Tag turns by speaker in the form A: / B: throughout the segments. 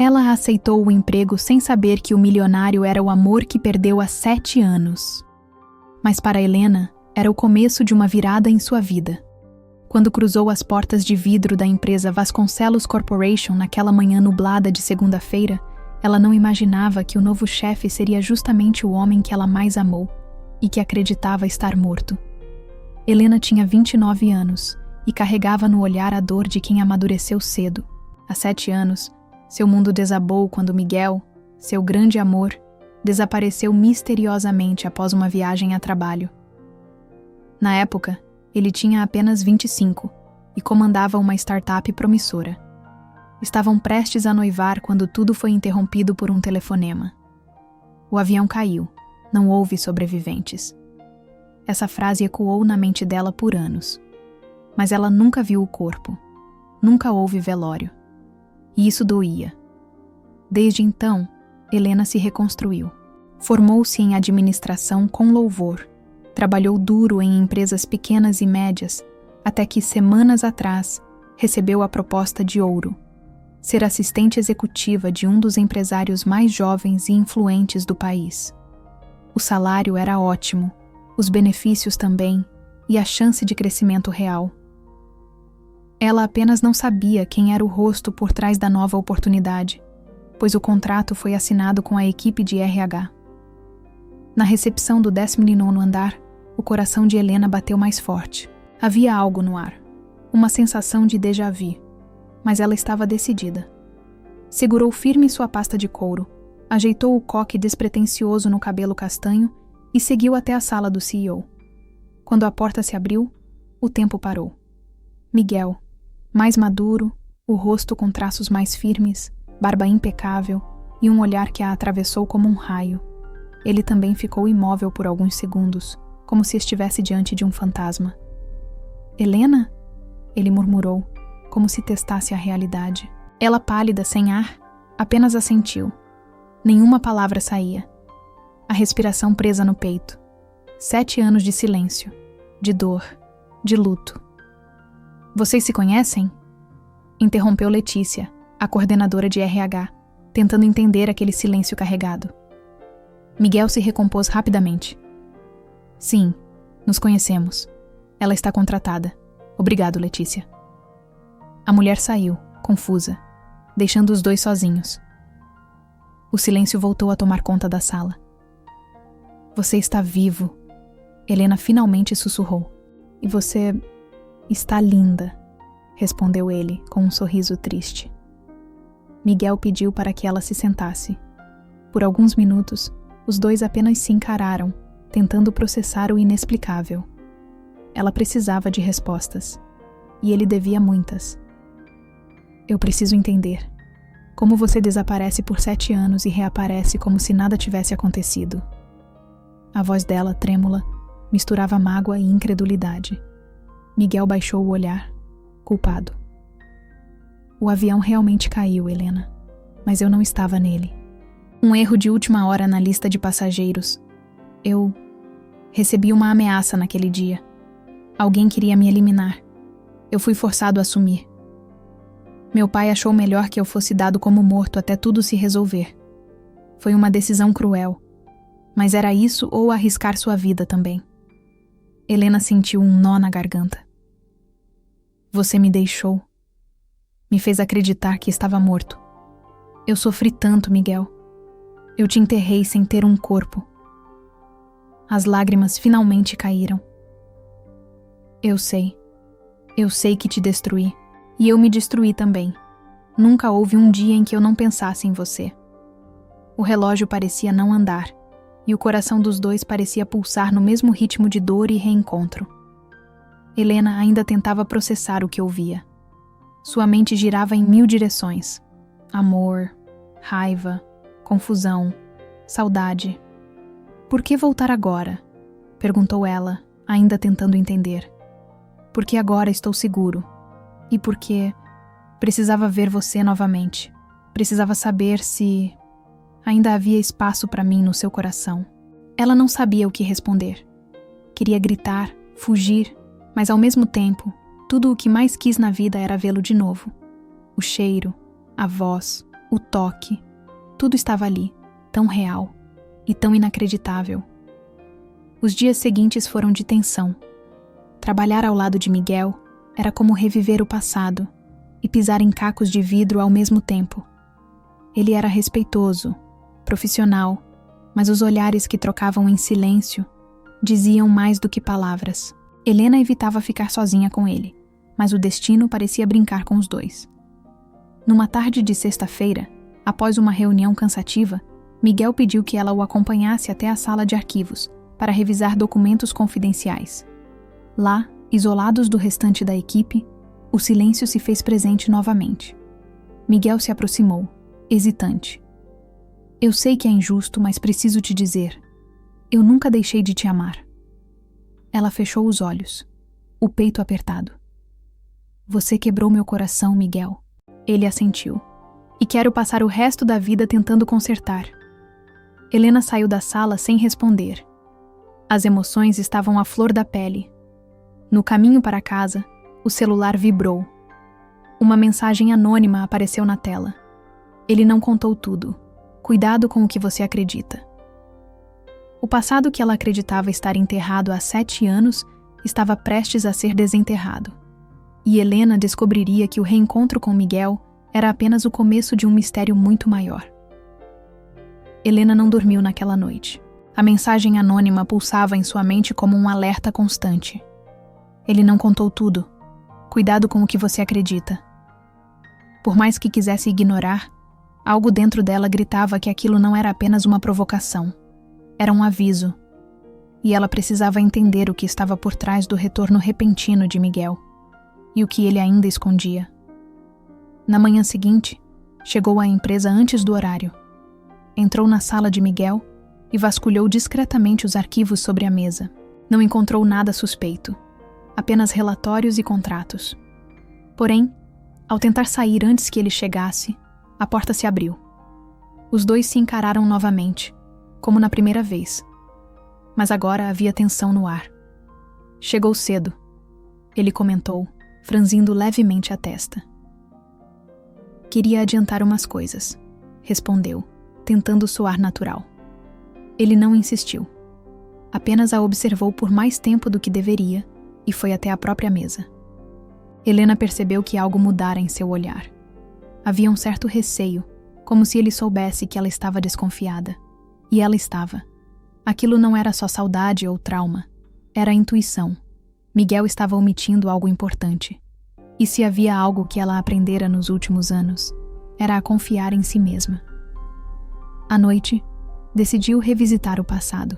A: Ela aceitou o emprego sem saber que o milionário era o amor que perdeu há 7 anos. Mas para Helena, era o começo de uma virada em sua vida. Quando cruzou as portas de vidro da empresa Vasconcelos Corporation naquela manhã nublada de segunda-feira, ela não imaginava que o novo chefe seria justamente o homem que ela mais amou e que acreditava estar morto. Helena tinha 29 anos e carregava no olhar a dor de quem amadureceu cedo. Há 7 anos, seu mundo desabou quando Miguel, seu grande amor, desapareceu misteriosamente após uma viagem a trabalho. Na época, ele tinha apenas 25 e comandava uma startup promissora. Estavam prestes a noivar quando tudo foi interrompido por um telefonema. O avião caiu, não houve sobreviventes. Essa frase ecoou na mente dela por anos. Mas ela nunca viu o corpo. Nunca houve velório. E isso doía. Desde então, Helena se reconstruiu. Formou-se em administração com louvor. Trabalhou duro em empresas pequenas e médias, até que, semanas atrás, recebeu a proposta de ouro: ser assistente executiva de um dos empresários mais jovens e influentes do país. O salário era ótimo, os benefícios também, e a chance de crescimento real. Ela apenas não sabia quem era o rosto por trás da nova oportunidade, pois o contrato foi assinado com a equipe de RH. Na recepção do 19º andar, o coração de Helena bateu mais forte. Havia algo no ar, uma sensação de déjà vu, mas ela estava decidida. Segurou firme sua pasta de couro, ajeitou o coque despretensioso no cabelo castanho e seguiu até a sala do CEO. Quando a porta se abriu, o tempo parou. Miguel, mais maduro, o rosto com traços mais firmes, barba impecável e um olhar que a atravessou como um raio. Ele também ficou imóvel por alguns segundos, como se estivesse diante de um fantasma. "Helena?" ele murmurou, como se testasse a realidade. Ela, pálida, sem ar, apenas assentiu. Nenhuma palavra saía. A respiração presa no peito. 7 anos de silêncio, de dor, de luto. "Vocês se conhecem?" interrompeu Letícia, a coordenadora de RH, tentando entender aquele silêncio carregado. Miguel se recompôs rapidamente. "Sim, nos conhecemos. Ela está contratada. Obrigado, Letícia." A mulher saiu, confusa, deixando os dois sozinhos. O silêncio voltou a tomar conta da sala. "Você está vivo," Helena finalmente sussurrou. "E você está linda," respondeu ele, com um sorriso triste. Miguel pediu para que ela se sentasse. Por alguns minutos, os dois apenas se encararam, tentando processar o inexplicável. Ela precisava de respostas, e ele devia muitas. "Eu preciso entender. Como você desaparece por 7 anos e reaparece como se nada tivesse acontecido?" A voz dela, trêmula, misturava mágoa e incredulidade. Miguel baixou o olhar, culpado. "O avião realmente caiu, Helena, mas eu não estava nele. Um erro de última hora na lista de passageiros. Eu recebi uma ameaça naquele dia. Alguém queria me eliminar. Eu fui forçado a assumir. Meu pai achou melhor que eu fosse dado como morto até tudo se resolver. Foi uma decisão cruel, mas era isso ou arriscar sua vida também." Helena sentiu um nó na garganta. "Você me deixou. Me fez acreditar que estava morto. Eu sofri tanto, Miguel. Eu te enterrei sem ter um corpo." As lágrimas finalmente caíram. Eu sei que te destruí. E eu me destruí também. Nunca houve um dia em que eu não pensasse em você." O relógio parecia não andar, e o coração dos dois parecia pulsar no mesmo ritmo de dor e reencontro. Helena ainda tentava processar o que ouvia. Sua mente girava em 1000 direções. Amor, raiva, confusão, saudade. "Por que voltar agora?" perguntou ela, ainda tentando entender. "Porque agora estou seguro. E porque precisava ver você novamente. Precisava saber se ainda havia espaço para mim no seu coração." Ela não sabia o que responder. Queria gritar, fugir, mas ao mesmo tempo, tudo o que mais quis na vida era vê-lo de novo. O cheiro, a voz, o toque, tudo estava ali, tão real e tão inacreditável. Os dias seguintes foram de tensão. Trabalhar ao lado de Miguel era como reviver o passado e pisar em cacos de vidro ao mesmo tempo. Ele era respeitoso, profissional, mas os olhares que trocavam em silêncio diziam mais do que palavras. Helena evitava ficar sozinha com ele, mas o destino parecia brincar com os dois. Numa tarde de sexta-feira, após uma reunião cansativa, Miguel pediu que ela o acompanhasse até a sala de arquivos para revisar documentos confidenciais. Lá, isolados do restante da equipe, o silêncio se fez presente novamente. Miguel se aproximou, hesitante. Eu sei que é injusto, mas preciso te dizer. Eu nunca deixei de te amar. Ela fechou os olhos, o peito apertado. Você quebrou meu coração, Miguel. Ele assentiu. E quero passar o resto da vida tentando consertar. Helena saiu da sala sem responder. As emoções estavam à flor da pele. No caminho para casa, o celular vibrou. Uma mensagem anônima apareceu na tela. Ele não contou tudo. Cuidado com o que você acredita. O passado que ela acreditava estar enterrado há 7 anos estava prestes a ser desenterrado. E Helena descobriria que o reencontro com Miguel era apenas o começo de um mistério muito maior. Helena não dormiu naquela noite. A mensagem anônima pulsava em sua mente como um alerta constante. Ele não contou tudo. Cuidado com o que você acredita. Por mais que quisesse ignorar, algo dentro dela gritava que aquilo não era apenas uma provocação. Era um aviso. E ela precisava entender o que estava por trás do retorno repentino de Miguel e o que ele ainda escondia. Na manhã seguinte, chegou à empresa antes do horário. Entrou na sala de Miguel e vasculhou discretamente os arquivos sobre a mesa. Não encontrou nada suspeito, apenas relatórios e contratos. Porém, ao tentar sair antes que ele chegasse, a porta se abriu. Os dois se encararam novamente, como na primeira vez. Mas agora havia tensão no ar. Chegou cedo, ele comentou, franzindo levemente a testa. Queria adiantar umas coisas, respondeu, tentando soar natural. Ele não insistiu. Apenas a observou por mais tempo do que deveria e foi até a própria mesa. Helena percebeu que algo mudara em seu olhar. Havia um certo receio, como se ele soubesse que ela estava desconfiada. E ela estava. Aquilo não era só saudade ou trauma. Era intuição. Miguel estava omitindo algo importante. E se havia algo que ela aprendera nos últimos anos, era a confiar em si mesma. À noite, decidiu revisitar o passado.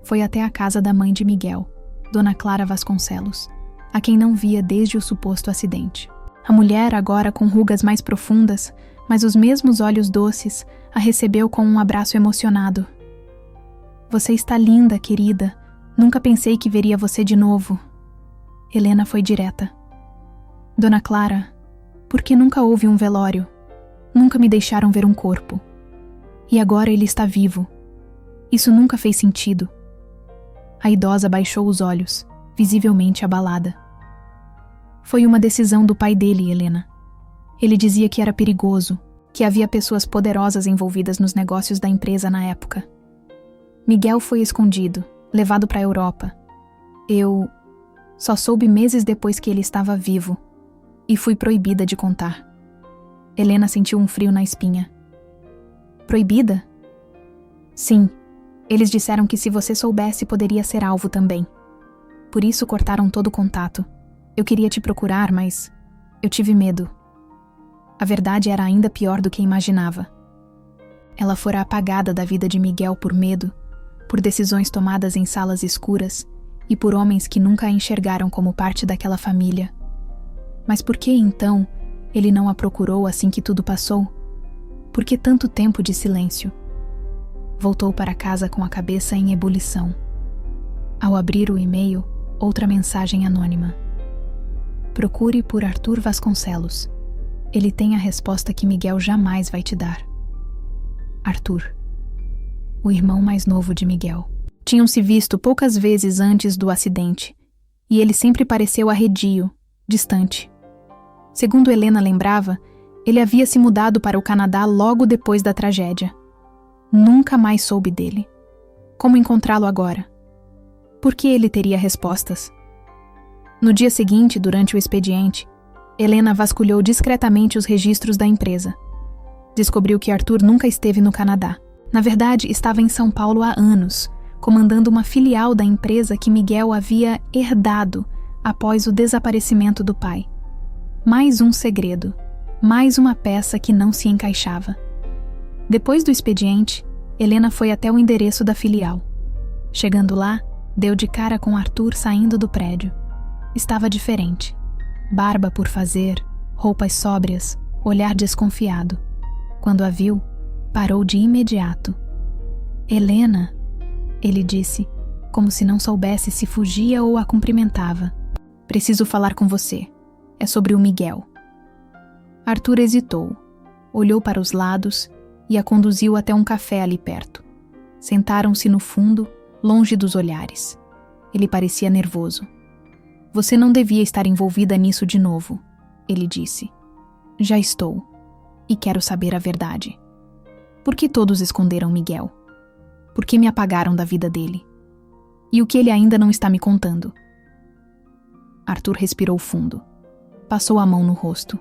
A: Foi até a casa da mãe de Miguel, Dona Clara Vasconcelos, a quem não via desde o suposto acidente. A mulher, agora com rugas mais profundas, mas os mesmos olhos doces, a recebeu com um abraço emocionado. Você está linda, querida. Nunca pensei que veria você de novo. Helena foi direta. Dona Clara, por que nunca houve um velório? Nunca me deixaram ver um corpo. E agora ele está vivo. Isso nunca fez sentido. A idosa baixou os olhos, visivelmente abalada. Foi uma decisão do pai dele, Helena. Ele dizia que era perigoso, que havia pessoas poderosas envolvidas nos negócios da empresa na época. Miguel foi escondido, levado para a Europa. Eu só soube meses depois que ele estava vivo e fui proibida de contar. Helena sentiu um frio na espinha. Proibida? Sim. Eles disseram que se você soubesse poderia ser alvo também. Por isso cortaram todo o contato. Eu queria te procurar, mas eu tive medo. A verdade era ainda pior do que imaginava. Ela fora apagada da vida de Miguel por medo, por decisões tomadas em salas escuras e por homens que nunca a enxergaram como parte daquela família. Mas por que, então, ele não a procurou assim que tudo passou? Por que tanto tempo de silêncio? Voltou para casa com a cabeça em ebulição. Ao abrir o e-mail, outra mensagem anônima. Procure por Arthur Vasconcelos. Ele tem a resposta que Miguel jamais vai te dar. Arthur, o irmão mais novo de Miguel. Tinham se visto poucas vezes antes do acidente, e ele sempre pareceu arredio, distante. Segundo Helena lembrava, Ele havia se mudado para o Canadá logo depois da tragédia. Nunca mais soube dele. Como encontrá-lo agora? Por que ele teria respostas? No dia seguinte, durante o expediente, Helena vasculhou discretamente os registros da empresa. Descobriu que Arthur nunca esteve no Canadá. Na verdade, estava em São Paulo há anos, comandando uma filial da empresa que Miguel havia herdado após o desaparecimento do pai. Mais um segredo, mais uma peça que não se encaixava. Depois do expediente, Helena foi até o endereço da filial. Chegando lá, deu de cara com Arthur saindo do prédio. Estava diferente. Barba por fazer, roupas sóbrias, olhar desconfiado. Quando a viu, parou de imediato. "Helena", ele disse, como se não soubesse se fugia ou a cumprimentava. "Preciso falar com você. É sobre o Miguel." Arthur hesitou, olhou para os lados e a conduziu até um café ali perto. Sentaram-se no fundo, longe dos olhares. Ele parecia nervoso. "Você não devia estar envolvida nisso de novo", ele disse. "Já estou. E quero saber a verdade. Por que todos esconderam Miguel? Por que me apagaram da vida dele? E o que ele ainda não está me contando?" Arthur respirou fundo. Passou a mão no rosto,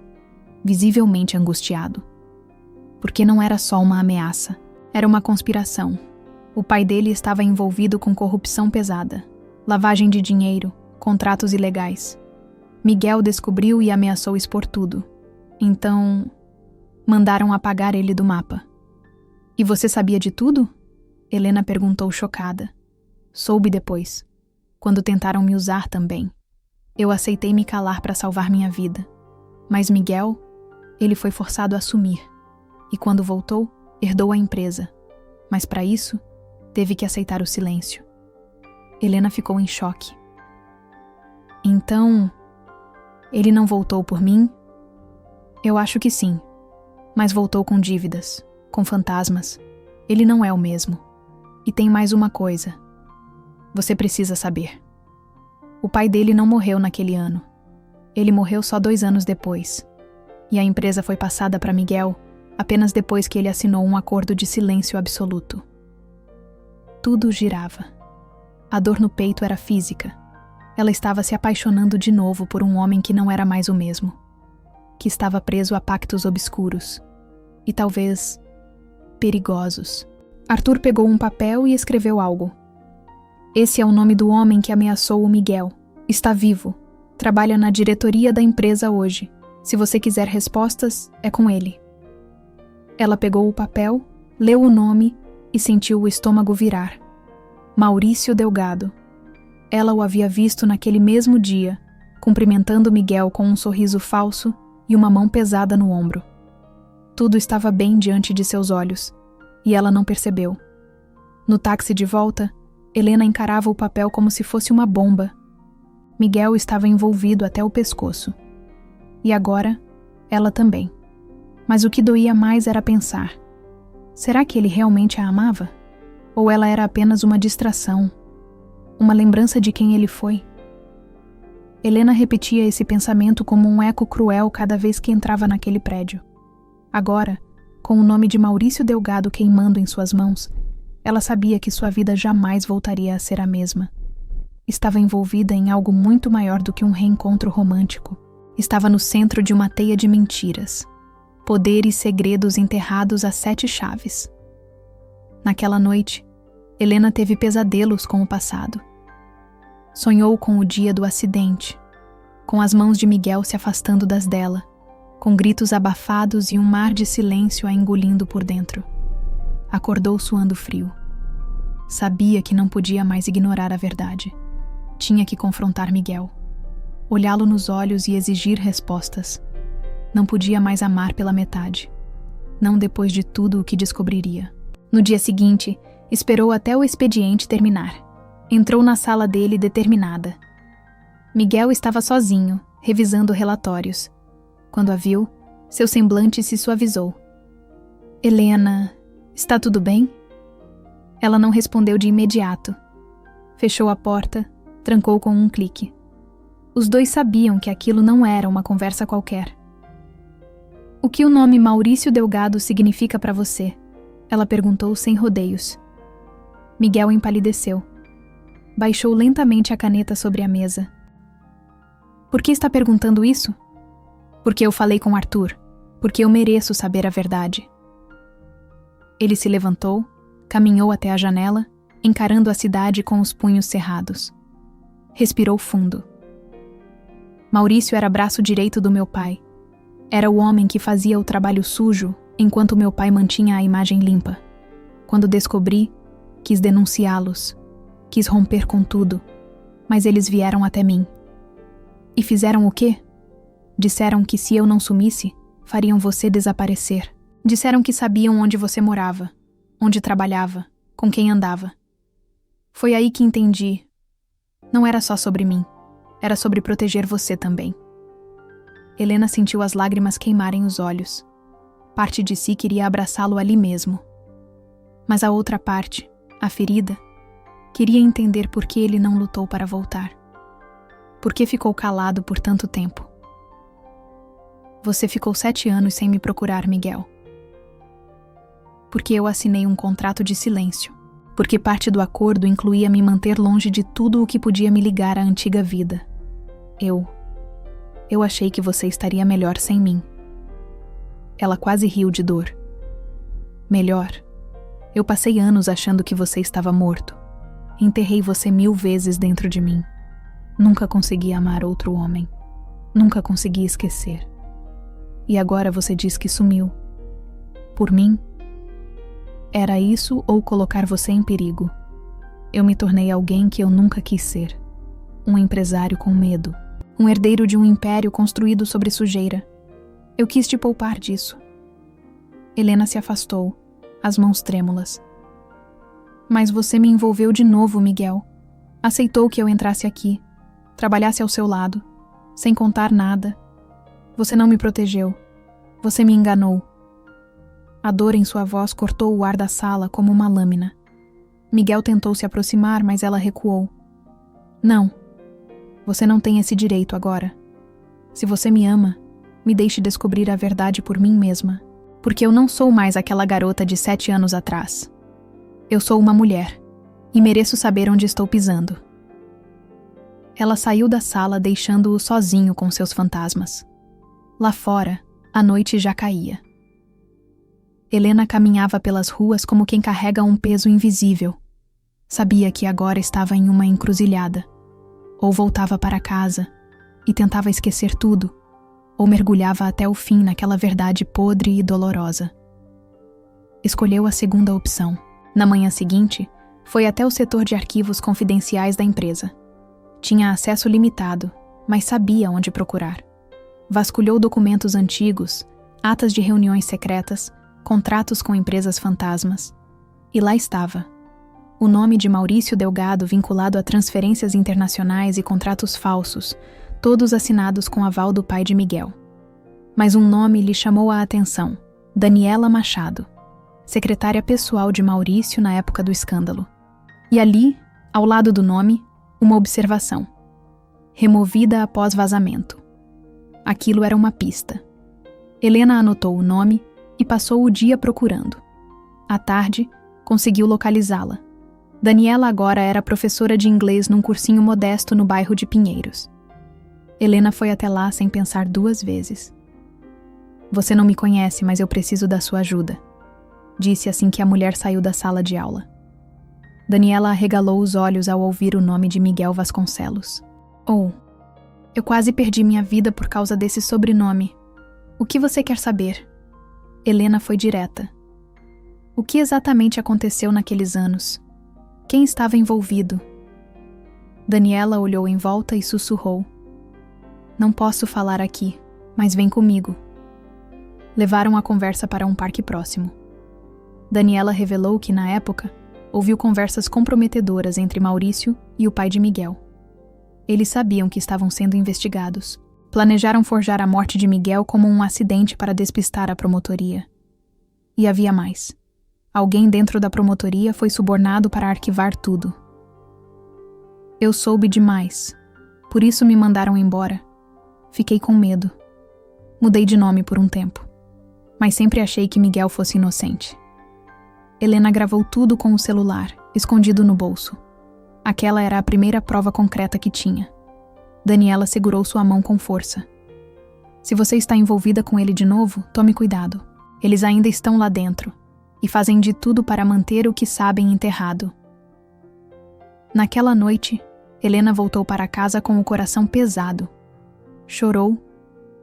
A: visivelmente angustiado. Porque não era só uma ameaça, era uma conspiração. O pai dele estava envolvido com corrupção pesada, lavagem de dinheiro, contratos ilegais. Miguel descobriu e ameaçou expor tudo. Então, mandaram apagar ele do mapa. "E você sabia de tudo?" Helena perguntou chocada. "Soube depois, quando tentaram me usar também. Eu aceitei me calar para salvar minha vida. Mas Miguel, ele foi forçado a sumir. E quando voltou, herdou a empresa. Mas para isso, teve que aceitar o silêncio." Helena ficou em choque. "Então, ele não voltou por mim?" "Eu acho que sim. Mas voltou com dívidas, com fantasmas. Ele não é o mesmo. E tem mais uma coisa. Você precisa saber. O pai dele não morreu naquele ano. Ele morreu só 2 anos depois. E a empresa foi passada para Miguel apenas depois que ele assinou um acordo de silêncio absoluto." Tudo girava. A dor no peito era física. Ela estava se apaixonando de novo por um homem que não era mais o mesmo. Que estava preso a pactos obscuros. E talvez perigosos. Arthur pegou um papel e escreveu algo. "Esse é o nome do homem que ameaçou o Miguel. Está vivo. Trabalha na diretoria da empresa hoje. Se você quiser respostas, é com ele." Ela pegou o papel, leu o nome e sentiu o estômago virar. Maurício Delgado. Ela o havia visto naquele mesmo dia, cumprimentando Miguel com um sorriso falso e uma mão pesada no ombro. Tudo estava bem diante de seus olhos, e ela não percebeu. No táxi de volta, Helena encarava o papel como se fosse uma bomba. Miguel estava envolvido até o pescoço. E agora, ela também. Mas o que doía mais era pensar: será que ele realmente a amava? Ou ela era apenas uma distração? Uma lembrança de quem ele foi? Helena repetia esse pensamento como um eco cruel cada vez que entrava naquele prédio. Agora, com o nome de Maurício Delgado queimando em suas mãos, ela sabia que sua vida jamais voltaria a ser a mesma. Estava envolvida em algo muito maior do que um reencontro romântico. Estava no centro de uma teia de mentiras. Poder e segredos enterrados a 7 chaves. Naquela noite, Helena teve pesadelos com o passado. Sonhou com o dia do acidente, com as mãos de Miguel se afastando das dela, com gritos abafados e um mar de silêncio a engolindo por dentro. Acordou suando frio. Sabia que não podia mais ignorar a verdade. Tinha que confrontar Miguel. Olhá-lo nos olhos e exigir respostas. Não podia mais amar pela metade. Não depois de tudo o que descobriria. No dia seguinte, esperou até o expediente terminar. Entrou na sala dele determinada. Miguel estava sozinho, revisando relatórios. Quando a viu, seu semblante se suavizou. "Helena, está tudo bem?" Ela não respondeu de imediato. Fechou a porta, trancou com um clique. Os dois sabiam que aquilo não era uma conversa qualquer. O que o nome Maurício Delgado significa para você? Ela perguntou sem rodeios. Miguel empalideceu. Baixou lentamente a caneta sobre a mesa. Por que está perguntando isso? Porque eu falei com Arthur. Porque eu mereço saber a verdade. Ele se levantou, caminhou até a janela, encarando a cidade com os punhos cerrados. Respirou fundo. Maurício era braço direito do meu pai. Era o homem que fazia o trabalho sujo, enquanto meu pai mantinha a imagem limpa. Quando descobri, quis denunciá-los. Quis romper com tudo, mas eles vieram até mim. E fizeram o quê? Disseram que se eu não sumisse, fariam você desaparecer. Disseram que sabiam onde você morava, onde trabalhava, com quem andava. Foi aí que entendi. Não era só sobre mim, era sobre proteger você também. Helena sentiu as lágrimas queimarem os olhos. Parte de si queria abraçá-lo ali mesmo. Mas a outra parte, a ferida, queria entender por que ele não lutou para voltar. Por que ficou calado por tanto tempo? Você ficou 7 anos sem me procurar, Miguel. Porque eu assinei um contrato de silêncio. Porque parte do acordo incluía me manter longe de tudo o que podia me ligar à antiga vida. Eu achei que você estaria melhor sem mim. Ela quase riu de dor. Melhor? Eu passei anos achando que você estava morto. Enterrei você 1000 vezes dentro de mim. Nunca consegui amar outro homem. Nunca consegui esquecer. E agora você diz que sumiu. Por mim? Era isso ou colocar você em perigo? Eu me tornei alguém que eu nunca quis ser. Um empresário com medo. Um herdeiro de um império construído sobre sujeira. Eu quis te poupar disso. Helena se afastou, as mãos trêmulas. Mas você me envolveu de novo, Miguel. Aceitou que eu entrasse aqui, trabalhasse ao seu lado, sem contar nada. Você não me protegeu. Você me enganou. A dor em sua voz cortou o ar da sala como uma lâmina. Miguel tentou se aproximar, mas ela recuou. Não. Você não tem esse direito agora. Se você me ama, me deixe descobrir a verdade por mim mesma. Porque eu não sou mais aquela garota de 7 anos atrás. Eu sou uma mulher, e mereço saber onde estou pisando. Ela saiu da sala deixando-o sozinho com seus fantasmas. Lá fora, a noite já caía. Helena caminhava pelas ruas como quem carrega um peso invisível. Sabia que agora estava em uma encruzilhada. Ou voltava para casa e tentava esquecer tudo, ou mergulhava até o fim naquela verdade podre e dolorosa. Escolheu a segunda opção. Na manhã seguinte, foi até o setor de arquivos confidenciais da empresa. Tinha acesso limitado, mas sabia onde procurar. Vasculhou documentos antigos, atas de reuniões secretas, contratos com empresas fantasmas. E lá estava. O nome de Maurício Delgado vinculado a transferências internacionais e contratos falsos, todos assinados com aval do pai de Miguel. Mas um nome lhe chamou a atenção: Daniela Machado, secretária pessoal de Maurício na época do escândalo. E ali, ao lado do nome, uma observação: removida após vazamento. Aquilo era uma pista. Helena anotou o nome e passou o dia procurando. À tarde, conseguiu localizá-la. Daniela agora era professora de inglês num cursinho modesto no bairro de Pinheiros. Helena foi até lá sem pensar 2 vezes. Você não me conhece, mas eu preciso da sua ajuda, disse assim que a mulher saiu da sala de aula. Daniela arregalou os olhos ao ouvir o nome de Miguel Vasconcelos. Eu quase perdi minha vida por causa desse sobrenome. O que você quer saber? Helena foi direta. O que exatamente aconteceu naqueles anos? Quem estava envolvido? Daniela olhou em volta e sussurrou: Não posso falar aqui, mas vem comigo. Levaram a conversa para um parque próximo. Daniela revelou que, na época, ouviu conversas comprometedoras entre Maurício e o pai de Miguel. Eles sabiam que estavam sendo investigados. Planejaram forjar a morte de Miguel como um acidente para despistar a promotoria. E havia mais. Alguém dentro da promotoria foi subornado para arquivar tudo. Eu soube demais. Por isso me mandaram embora. Fiquei com medo. Mudei de nome por um tempo. mas sempre achei que Miguel fosse inocente. Helena gravou tudo com o celular, escondido no bolso. Aquela era a primeira prova concreta que tinha. Daniela segurou sua mão com força. Se você está envolvida com ele de novo, tome cuidado. Eles ainda estão lá dentro e fazem de tudo para manter o que sabem enterrado. Naquela noite, Helena voltou para casa com o coração pesado. Chorou,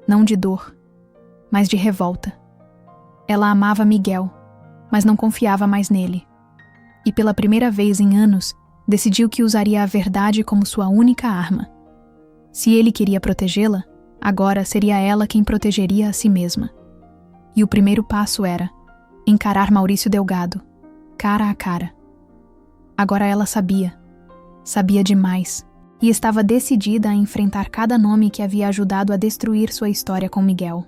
A: não de dor, mas de revolta. Ela amava Miguel, mas não confiava mais nele. E pela primeira vez em anos, decidiu que usaria a verdade como sua única arma. Se ele queria protegê-la, agora seria ela quem protegeria a si mesma. E o primeiro passo era encarar Maurício Delgado, cara a cara. Agora ela sabia demais, e estava decidida a enfrentar cada nome que havia ajudado a destruir sua história com Miguel.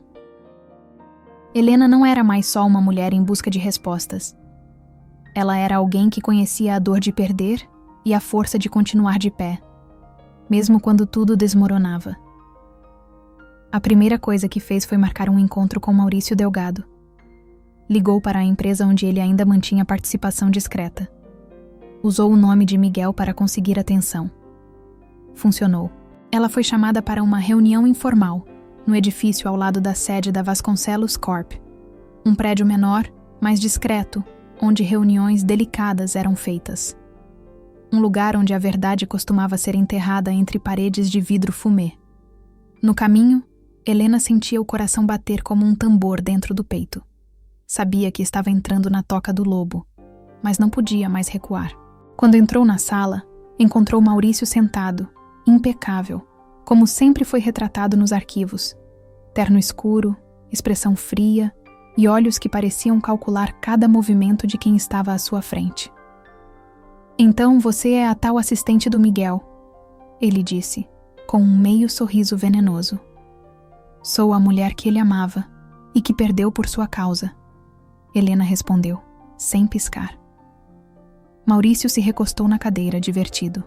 A: Helena não era mais só uma mulher em busca de respostas. Ela era alguém que conhecia a dor de perder e a força de continuar de pé, mesmo quando tudo desmoronava. A primeira coisa que fez foi marcar um encontro com Maurício Delgado. Ligou para a empresa onde ele ainda mantinha participação discreta. Usou o nome de Miguel para conseguir atenção. Funcionou. Ela foi chamada para uma reunião informal, no edifício ao lado da sede da Vasconcelos Corp. Um prédio menor, mais discreto, onde reuniões delicadas eram feitas. Um lugar onde a verdade costumava ser enterrada entre paredes de vidro fumê. No caminho, Helena sentia o coração bater como um tambor dentro do peito. Sabia que estava entrando na toca do lobo, mas não podia mais recuar. Quando entrou na sala, encontrou Maurício sentado, impecável, como sempre foi retratado nos arquivos. Terno escuro, expressão fria e olhos que pareciam calcular cada movimento de quem estava à sua frente. "Então você é a tal assistente do Miguel", ele disse, com um meio sorriso venenoso. "Sou a mulher que ele amava e que perdeu por sua causa", Helena respondeu, sem piscar. Maurício se recostou na cadeira, divertido.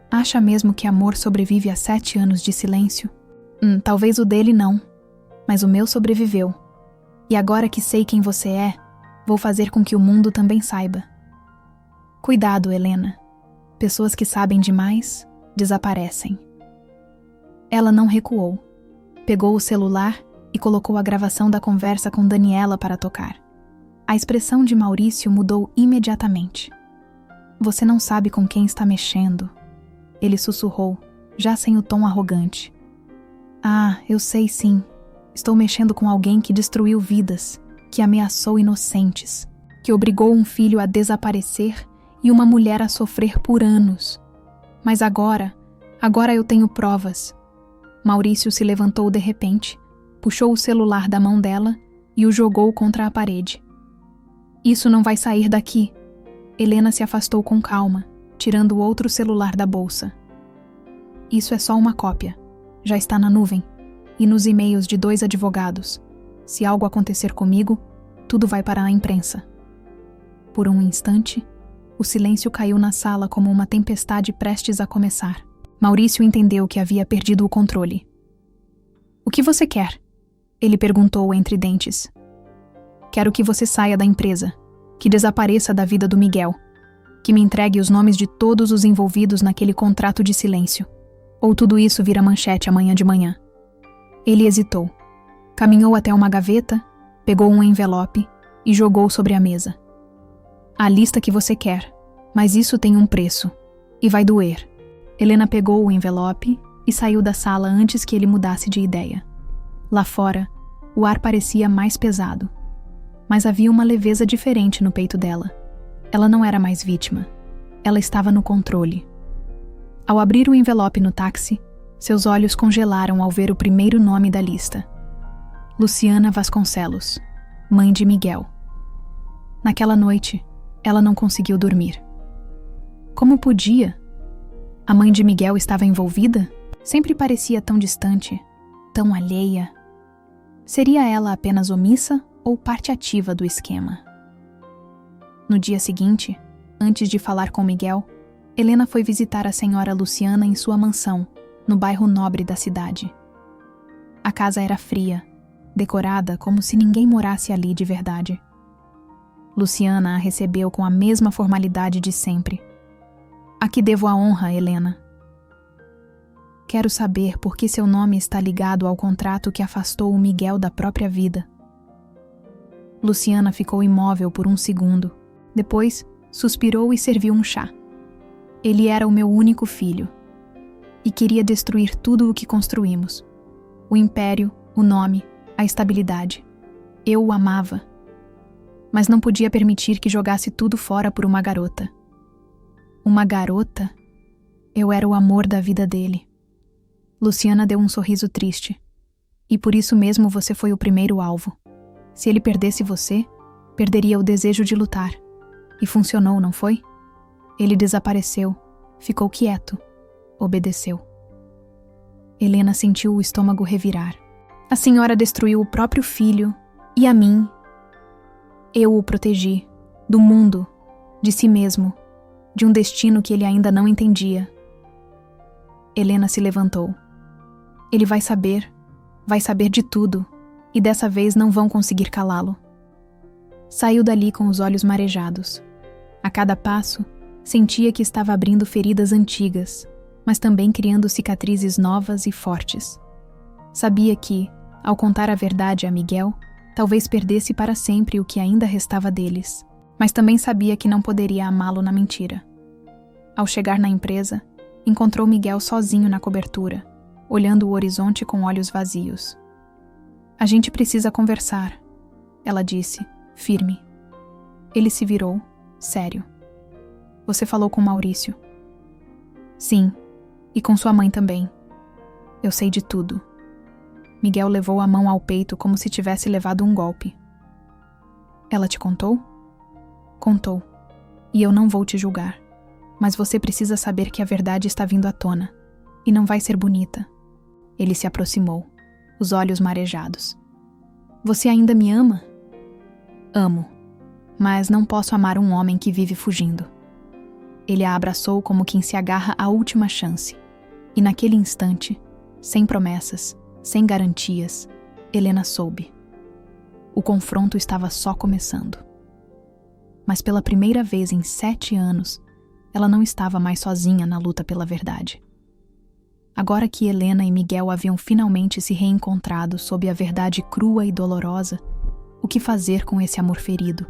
A: "Acha mesmo que amor sobrevive a 7 anos de silêncio? Talvez o dele não, mas o meu sobreviveu. E agora que sei quem você é, vou fazer com que o mundo também saiba." Cuidado, Helena. Pessoas que sabem demais desaparecem. Ela não recuou. Pegou o celular e colocou a gravação da conversa com Daniela para tocar. A expressão de Maurício mudou imediatamente. "Você não sabe com quem está mexendo", ele sussurrou, já sem o tom arrogante. "Ah, eu sei sim. Estou mexendo com alguém que destruiu vidas, que ameaçou inocentes, que obrigou um filho a desaparecer e uma mulher a sofrer por anos. Mas agora eu tenho provas." Maurício se levantou de repente, puxou o celular da mão dela e o jogou contra a parede. "Isso não vai sair daqui." Helena se afastou com calma, tirando outro celular da bolsa. "Isso é só uma cópia. Já está na nuvem e nos e-mails de 2 advogados. Se algo acontecer comigo, tudo vai para a imprensa." Por um instante, o silêncio caiu na sala como uma tempestade prestes a começar. Maurício entendeu que havia perdido o controle. "O que você quer?" ele perguntou entre dentes. "Quero que você saia da empresa, que desapareça da vida do Miguel, que me entregue os nomes de todos os envolvidos naquele contrato de silêncio. Ou tudo isso vira manchete amanhã de manhã." Ele hesitou. Caminhou até uma gaveta, pegou um envelope e jogou sobre a mesa. "A lista que você quer, mas isso tem um preço, e vai doer." Helena pegou o envelope e saiu da sala antes que ele mudasse de ideia. Lá fora, o ar parecia mais pesado, mas havia uma leveza diferente no peito dela. Ela não era mais vítima. Ela estava no controle. Ao abrir o envelope no táxi, seus olhos congelaram ao ver o primeiro nome da lista. Luciana Vasconcelos, mãe de Miguel. Naquela noite, ela não conseguiu dormir. Como podia? A mãe de Miguel estava envolvida? Sempre parecia tão distante, tão alheia. Seria ela apenas omissa ou parte ativa do esquema? No dia seguinte, antes de falar com Miguel, Helena foi visitar a senhora Luciana em sua mansão, no bairro nobre da cidade. A casa era fria, decorada como se ninguém morasse ali de verdade. Luciana a recebeu com a mesma formalidade de sempre. A que devo a honra, Helena? Quero saber por que seu nome está ligado ao contrato que afastou o Miguel da própria vida. Luciana ficou imóvel por um segundo. Depois, suspirou e serviu um chá. Ele era o meu único filho. E queria destruir tudo o que construímos. O império, o nome, a estabilidade. Eu o amava. Mas não podia permitir que jogasse tudo fora por uma garota. Uma garota? Eu era o amor da vida dele. Luciana deu um sorriso triste. E por isso mesmo você foi o primeiro alvo. Se ele perdesse você, perderia o desejo de lutar. E funcionou, não foi? Ele desapareceu, ficou quieto, obedeceu. Helena sentiu o estômago revirar. A senhora destruiu o próprio filho e a mim. Eu o protegi, do mundo, de si mesmo, de um destino que ele ainda não entendia. Helena se levantou. Ele vai saber de tudo, e dessa vez não vão conseguir calá-lo. Saiu dali com os olhos marejados. A cada passo, sentia que estava abrindo feridas antigas, mas também criando cicatrizes novas e fortes. Sabia que, ao contar a verdade a Miguel, talvez perdesse para sempre o que ainda restava deles, mas também sabia que não poderia amá-lo na mentira. Ao chegar na empresa, encontrou Miguel sozinho na cobertura, olhando o horizonte com olhos vazios. A gente precisa conversar, ela disse, firme. Ele se virou, sério. Você falou com Maurício? Sim, e com sua mãe também. Eu sei de tudo. Miguel levou a mão ao peito como se tivesse levado um golpe. Ela te contou? Contou. E eu não vou te julgar. Mas você precisa saber que a verdade está vindo à tona. E não vai ser bonita. Ele se aproximou, os olhos marejados. Você ainda me ama? Amo. Mas não posso amar um homem que vive fugindo. Ele a abraçou como quem se agarra à última chance. E naquele instante, sem promessas, sem garantias, Helena soube. O confronto estava só começando. Mas pela primeira vez em 7 anos, ela não estava mais sozinha na luta pela verdade. Agora que Helena e Miguel haviam finalmente se reencontrado sob a verdade crua e dolorosa, o que fazer com esse amor ferido?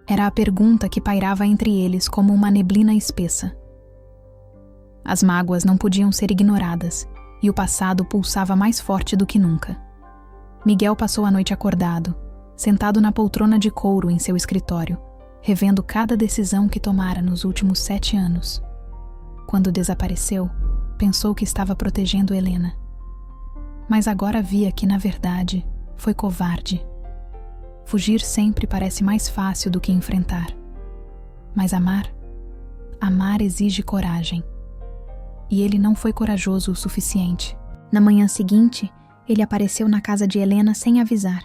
A: Era a pergunta que pairava entre eles como uma neblina espessa. As mágoas não podiam ser ignoradas, e o passado pulsava mais forte do que nunca. Miguel passou a noite acordado, sentado na poltrona de couro em seu escritório, revendo cada decisão que tomara nos últimos 7 anos. Quando desapareceu, pensou que estava protegendo Helena. Mas agora via que, na verdade, foi covarde. Fugir sempre parece mais fácil do que enfrentar. Mas amar exige coragem. E ele não foi corajoso o suficiente. Na manhã seguinte, ele apareceu na casa de Helena sem avisar.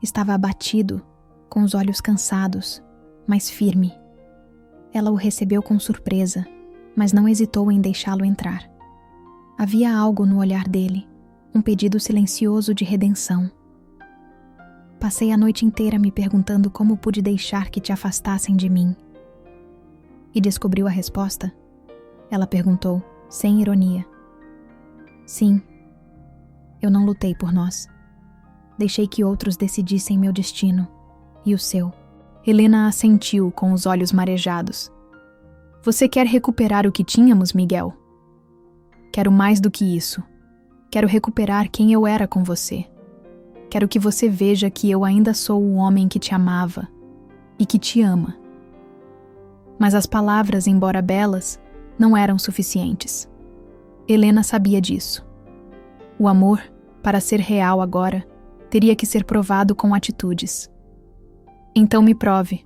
A: Estava abatido, com os olhos cansados, mas firme. Ela o recebeu com surpresa, mas não hesitou em deixá-lo entrar. Havia algo no olhar dele, um pedido silencioso de redenção. Passei a noite inteira me perguntando como pude deixar que te afastassem de mim. E descobriu a resposta? Ela perguntou, sem ironia. Sim, eu não lutei por nós. Deixei que outros decidissem meu destino, e o seu. Helena assentiu com os olhos marejados. Você quer recuperar o que tínhamos, Miguel? Quero mais do que isso. Quero recuperar quem eu era com você. Quero que você veja que eu ainda sou o homem que te amava e que te ama. Mas as palavras, embora belas, não eram suficientes. Helena sabia disso. O amor, para ser real agora, teria que ser provado com atitudes. Então me prove.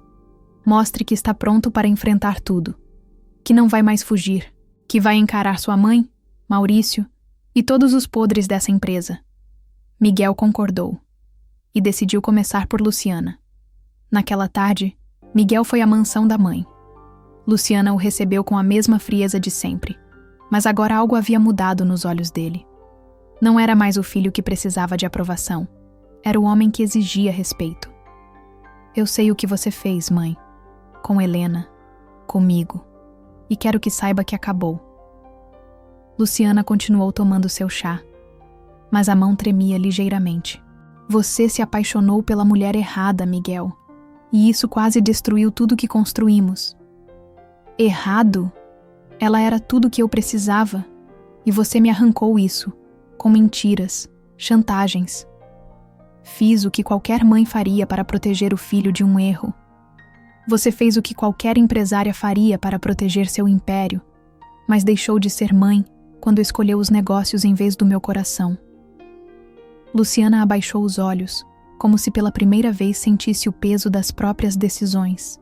A: Mostre que está pronto para enfrentar tudo. Que não vai mais fugir. Que vai encarar sua mãe, Maurício e todos os podres dessa empresa. Miguel concordou e decidiu começar por Luciana. Naquela tarde, Miguel foi à mansão da mãe. Luciana o recebeu com a mesma frieza de sempre, mas agora algo havia mudado nos olhos dele. Não era mais o filho que precisava de aprovação. era o homem que exigia respeito. Eu sei o que você fez, mãe, com Helena, comigo, e quero que saiba que acabou. Luciana continuou tomando seu chá, mas a mão tremia ligeiramente. Você se apaixonou pela mulher errada, Miguel, e isso quase destruiu tudo que construímos. Errado? Ela era tudo o que eu precisava, e você me arrancou isso, com mentiras, chantagens. Fiz o que qualquer mãe faria para proteger o filho de um erro. Você fez o que qualquer empresária faria para proteger seu império, mas deixou de ser mãe quando escolheu os negócios em vez do meu coração. Luciana abaixou os olhos, como se pela primeira vez sentisse o peso das próprias decisões.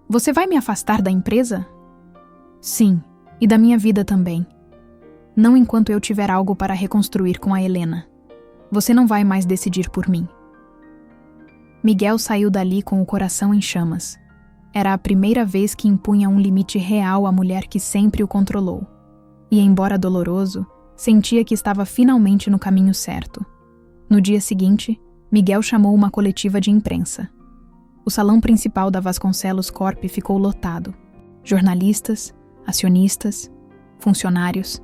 A: Você vai me afastar da empresa? Sim, e da minha vida também. Não enquanto eu tiver algo para reconstruir com a Helena. Você não vai mais decidir por mim. Miguel saiu dali com o coração em chamas. Era a primeira vez que impunha um limite real à mulher que sempre o controlou. E, embora doloroso, sentia que estava finalmente no caminho certo. No dia seguinte, Miguel chamou uma coletiva de imprensa. O salão principal da Vasconcelos Corp ficou lotado. Jornalistas, acionistas, funcionários,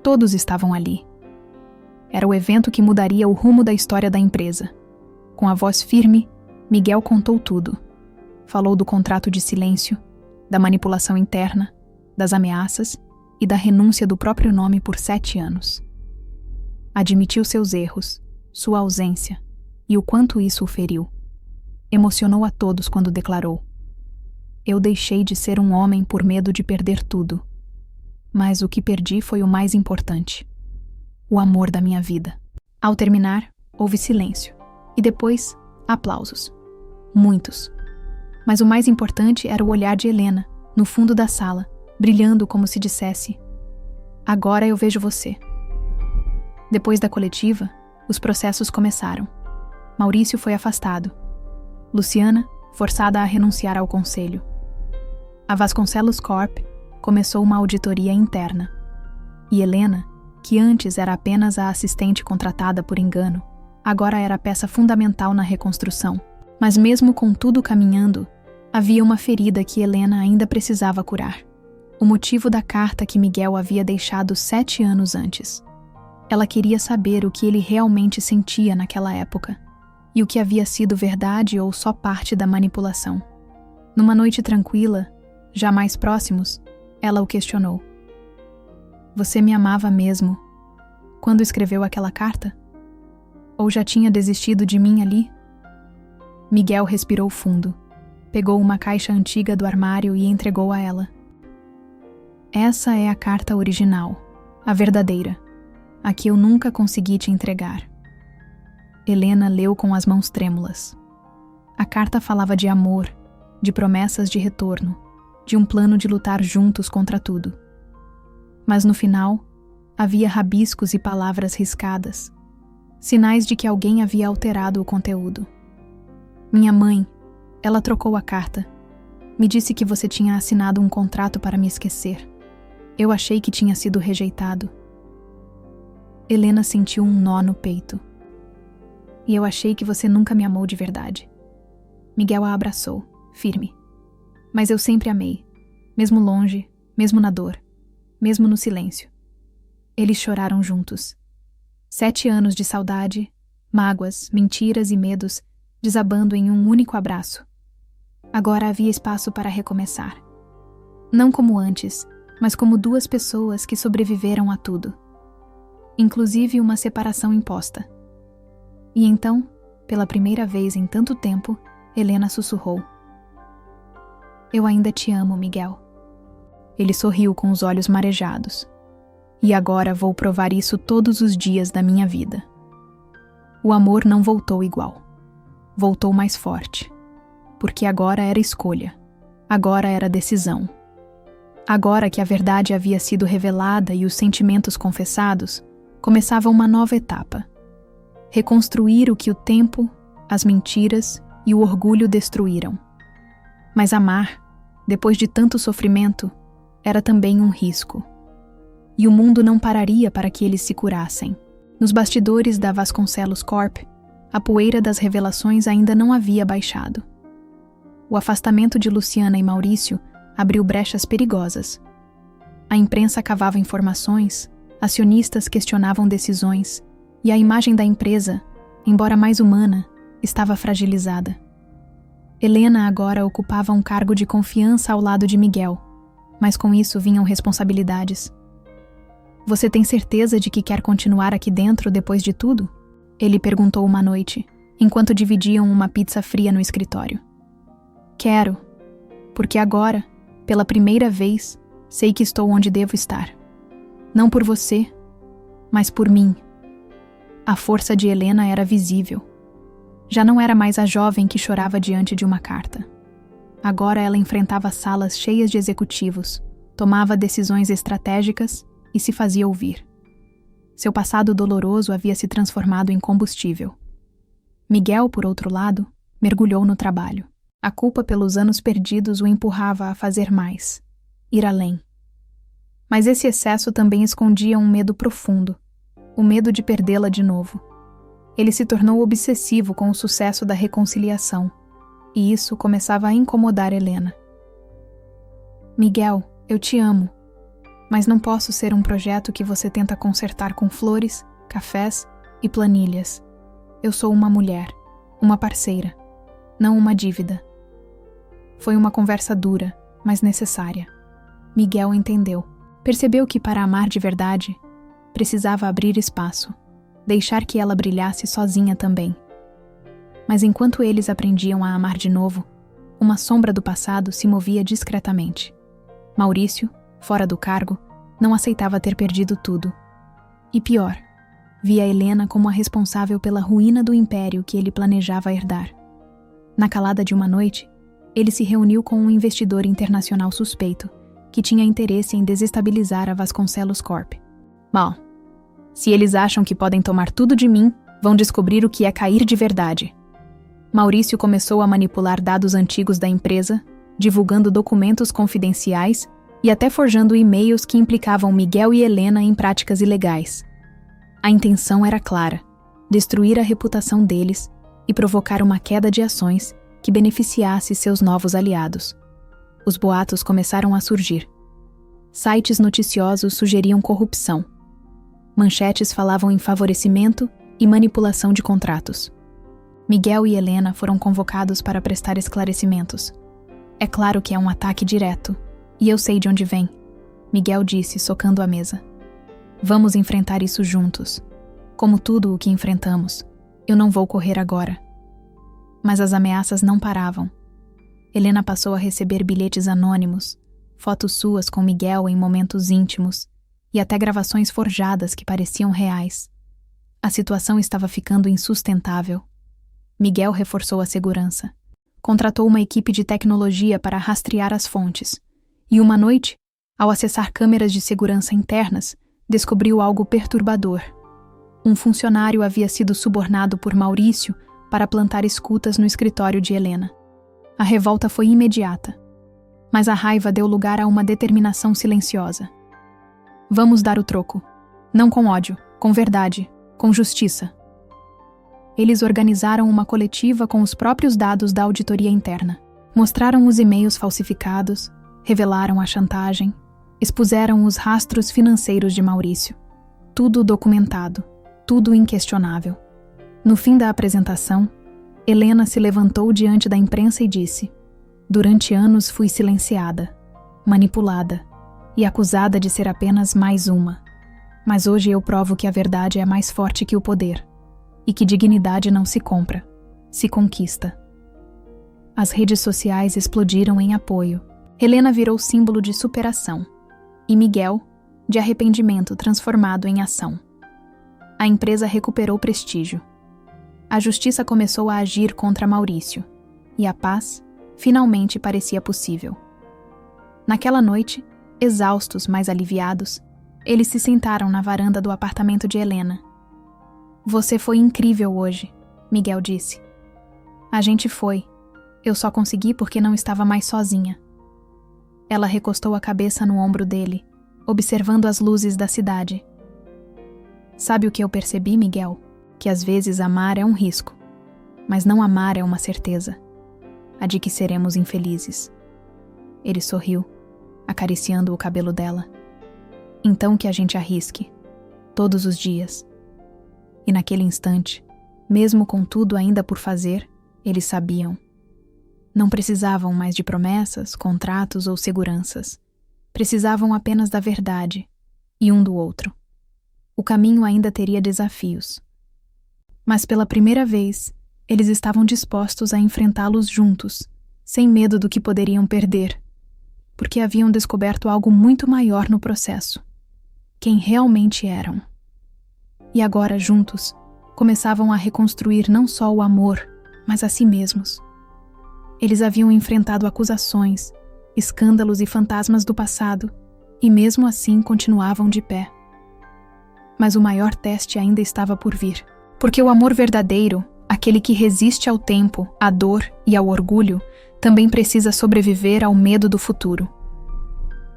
A: todos estavam ali. Era o evento que mudaria o rumo da história da empresa. Com a voz firme, Miguel contou tudo. Falou do contrato de silêncio, da manipulação interna, das ameaças e da renúncia do próprio nome por 7 anos. Admitiu seus erros, sua ausência e o quanto isso o feriu. Emocionou a todos quando declarou: Eu deixei de ser um homem por medo de perder tudo. Mas o que perdi foi o mais importante: o amor da minha vida. Ao terminar, houve silêncio. E depois, aplausos. Muitos. Mas o mais importante era o olhar de Helena, no fundo da sala, brilhando como se dissesse: Agora eu vejo você. Depois da coletiva, os processos começaram. Maurício foi afastado. Luciana, forçada a renunciar ao conselho. A Vasconcelos Corp começou uma auditoria interna. E Helena, que antes era apenas a assistente contratada por engano, agora era peça fundamental na reconstrução. Mas mesmo com tudo caminhando, havia uma ferida que Helena ainda precisava curar. O motivo da carta que Miguel havia deixado 7 anos antes. Ela queria saber o que ele realmente sentia naquela época, e o que havia sido verdade ou só parte da manipulação. Numa noite tranquila, já mais próximos, ela o questionou. Você me amava mesmo quando escreveu aquela carta? Ou já tinha desistido de mim ali? Miguel respirou fundo, pegou uma caixa antiga do armário e entregou a ela. Essa é a carta original, a verdadeira, a que eu nunca consegui te entregar. Helena leu com as mãos trêmulas. A carta falava de amor, de promessas de retorno, de um plano de lutar juntos contra tudo. Mas no final, havia rabiscos e palavras riscadas, sinais de que alguém havia alterado o conteúdo. Minha mãe, ela trocou a carta. Me disse que você tinha assinado um contrato para me esquecer. Eu achei que tinha sido rejeitado. Helena sentiu um nó no peito. E eu achei que você nunca me amou de verdade. Miguel a abraçou, firme. Mas eu sempre amei, mesmo longe, mesmo na dor, mesmo no silêncio. Eles choraram juntos. 7 anos de saudade, mágoas, mentiras e medos, desabando em um único abraço. Agora havia espaço para recomeçar. Não como antes, mas como 2 pessoas que sobreviveram a tudo. Inclusive uma separação imposta. E então, pela primeira vez em tanto tempo, Helena sussurrou. Eu ainda te amo, Miguel. Ele sorriu com os olhos marejados. E agora vou provar isso todos os dias da minha vida. O amor não voltou igual. Voltou mais forte. Porque agora era escolha. Agora era decisão. Agora que a verdade havia sido revelada e os sentimentos confessados, começava uma nova etapa. Reconstruir o que o tempo, as mentiras e o orgulho destruíram. Mas amar, depois de tanto sofrimento, era também um risco. E o mundo não pararia para que eles se curassem. Nos bastidores da Vasconcelos Corp, a poeira das revelações ainda não havia baixado. O afastamento de Luciana e Maurício abriu brechas perigosas. A imprensa cavava informações, acionistas questionavam decisões, e a imagem da empresa, embora mais humana, estava fragilizada. Helena agora ocupava um cargo de confiança ao lado de Miguel, mas com isso vinham responsabilidades. Você tem certeza de que quer continuar aqui dentro depois de tudo? Ele perguntou uma noite, enquanto dividiam uma pizza fria no escritório. Quero, porque agora, pela primeira vez, sei que estou onde devo estar. Não por você, mas por mim. A força de Helena era visível. Já não era mais a jovem que chorava diante de uma carta. Agora ela enfrentava salas cheias de executivos, tomava decisões estratégicas e se fazia ouvir. Seu passado doloroso havia se transformado em combustível. Miguel, por outro lado, mergulhou no trabalho. A culpa pelos anos perdidos o empurrava a fazer mais, ir além. Mas esse excesso também escondia um medo profundo, o medo de perdê-la de novo. Ele se tornou obsessivo com o sucesso da reconciliação, e isso começava a incomodar Helena. Miguel, eu te amo, mas não posso ser um projeto que você tenta consertar com flores, cafés e planilhas. Eu sou uma mulher, uma parceira, não uma dívida. Foi uma conversa dura, mas necessária. Miguel entendeu. Percebeu que para amar de verdade, precisava abrir espaço, deixar que ela brilhasse sozinha também. Mas enquanto eles aprendiam a amar de novo, uma sombra do passado se movia discretamente. Maurício, fora do cargo, não aceitava ter perdido tudo. E pior, via Helena como a responsável pela ruína do império que ele planejava herdar. Na calada de uma noite, ele se reuniu com um investidor internacional suspeito, que tinha interesse em desestabilizar a Vasconcelos Corp. Bom, se eles acham que podem tomar tudo de mim, vão descobrir o que é cair de verdade. Maurício começou a manipular dados antigos da empresa, divulgando documentos confidenciais e até forjando e-mails que implicavam Miguel e Helena em práticas ilegais. A intenção era clara: destruir a reputação deles e provocar uma queda de ações que beneficiasse seus novos aliados. Os boatos começaram a surgir. Sites noticiosos sugeriam corrupção. Manchetes falavam em favorecimento e manipulação de contratos. Miguel e Helena foram convocados para prestar esclarecimentos. É claro que é um ataque direto, e eu sei de onde vem, Miguel disse, socando a mesa. Vamos enfrentar isso juntos. Como tudo o que enfrentamos, eu não vou correr agora. Mas as ameaças não paravam. Helena passou a receber bilhetes anônimos, fotos suas com Miguel em momentos íntimos e até gravações forjadas que pareciam reais. A situação estava ficando insustentável. Miguel reforçou a segurança. Contratou uma equipe de tecnologia para rastrear as fontes. E uma noite, ao acessar câmeras de segurança internas, descobriu algo perturbador. Um funcionário havia sido subornado por Maurício para plantar escutas no escritório de Helena. A revolta foi imediata, mas a raiva deu lugar a uma determinação silenciosa. Vamos dar o troco. Não com ódio, com verdade, com justiça. Eles organizaram uma coletiva com os próprios dados da auditoria interna. Mostraram os e-mails falsificados, revelaram a chantagem, expuseram os rastros financeiros de Maurício. Tudo documentado, tudo inquestionável. No fim da apresentação, Helena se levantou diante da imprensa e disse: durante anos fui silenciada, manipulada e acusada de ser apenas mais uma. Mas hoje eu provo que a verdade é mais forte que o poder e que dignidade não se compra, se conquista. As redes sociais explodiram em apoio. Helena virou símbolo de superação e Miguel, de arrependimento transformado em ação. A empresa recuperou prestígio. A justiça começou a agir contra Maurício e a paz finalmente parecia possível. Naquela noite, exaustos, mas aliviados, eles se sentaram na varanda do apartamento de Helena. Você foi incrível hoje, Miguel disse. A gente foi. Eu só consegui porque não estava mais sozinha. Ela recostou a cabeça no ombro dele, observando as luzes da cidade. Sabe o que eu percebi, Miguel? Que às vezes amar é um risco. Mas não amar é uma certeza, a de que seremos infelizes. Ele sorriu, acariciando o cabelo dela. Então que a gente arrisque, todos os dias. E naquele instante, mesmo com tudo ainda por fazer, eles sabiam. Não precisavam mais de promessas, contratos ou seguranças. Precisavam apenas da verdade, e um do outro. O caminho ainda teria desafios. Mas pela primeira vez, eles estavam dispostos a enfrentá-los juntos, sem medo do que poderiam perder, porque haviam descoberto algo muito maior no processo. Quem realmente eram. E agora, juntos, começavam a reconstruir não só o amor, mas a si mesmos. Eles haviam enfrentado acusações, escândalos e fantasmas do passado, e mesmo assim continuavam de pé. Mas o maior teste ainda estava por vir, porque o amor verdadeiro, aquele que resiste ao tempo, à dor e ao orgulho, também precisa sobreviver ao medo do futuro.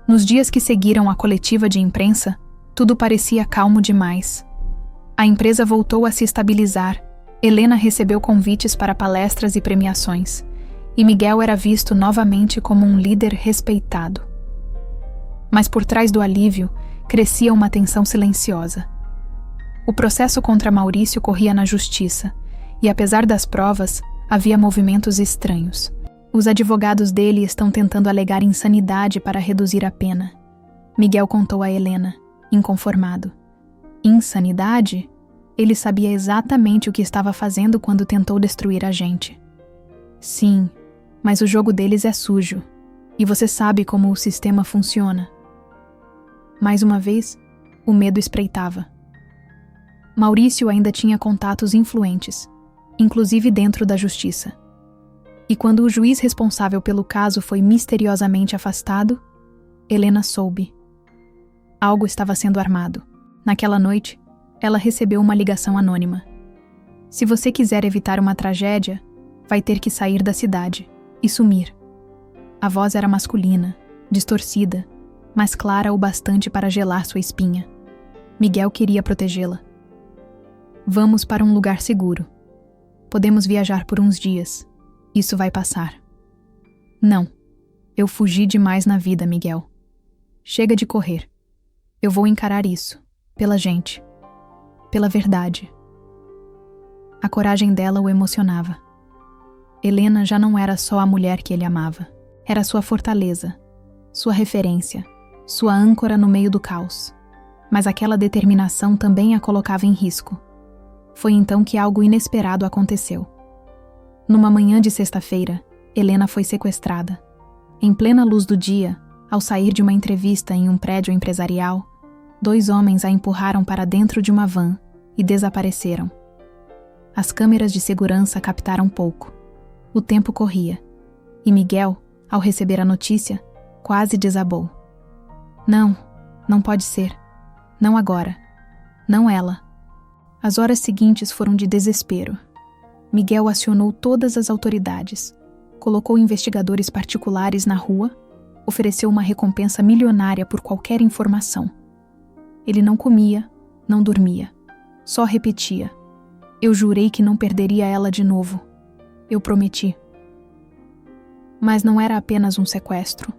A: Nos dias que seguiram a coletiva de imprensa, tudo parecia calmo demais. A empresa voltou a se estabilizar, Helena recebeu convites para palestras e premiações, e Miguel era visto novamente como um líder respeitado. Mas por trás do alívio, crescia uma tensão silenciosa. O processo contra Maurício corria na justiça, e apesar das provas, havia movimentos estranhos. Os advogados dele estão tentando alegar insanidade para reduzir a pena. Miguel contou a Helena, inconformado. Insanidade? Ele sabia exatamente o que estava fazendo quando tentou destruir a gente. Sim, mas o jogo deles é sujo, e você sabe como o sistema funciona. Mais uma vez, o medo espreitava. Maurício ainda tinha contatos influentes, inclusive dentro da justiça. E quando o juiz responsável pelo caso foi misteriosamente afastado, Helena soube. Algo estava sendo armado. Naquela noite, ela recebeu uma ligação anônima. Se você quiser evitar uma tragédia, vai ter que sair da cidade e sumir. A voz era masculina, distorcida, mas clara o bastante para gelar sua espinha. Miguel queria protegê-la. Vamos para um lugar seguro. Podemos viajar por uns dias. Isso vai passar. Não. Eu fugi demais na vida, Miguel. Chega de correr. Eu vou encarar isso. Pela gente. Pela verdade. A coragem dela o emocionava. Helena já não era só a mulher que ele amava. Era sua fortaleza, sua referência, sua âncora no meio do caos. Mas aquela determinação também a colocava em risco. Foi então que algo inesperado aconteceu. Numa manhã de sexta-feira, Helena foi sequestrada. Em plena luz do dia, ao sair de uma entrevista em um prédio empresarial, 2 homens a empurraram para dentro de uma van e desapareceram. As câmeras de segurança captaram pouco. O tempo corria, e Miguel, ao receber a notícia, quase desabou. Não, não pode ser. Não agora. Não ela. As horas seguintes foram de desespero. Miguel acionou todas as autoridades, colocou investigadores particulares na rua, ofereceu uma recompensa milionária por qualquer informação. Ele não comia, não dormia, só repetia. Eu jurei que não perderia ela de novo. Eu prometi. Mas não era apenas um sequestro.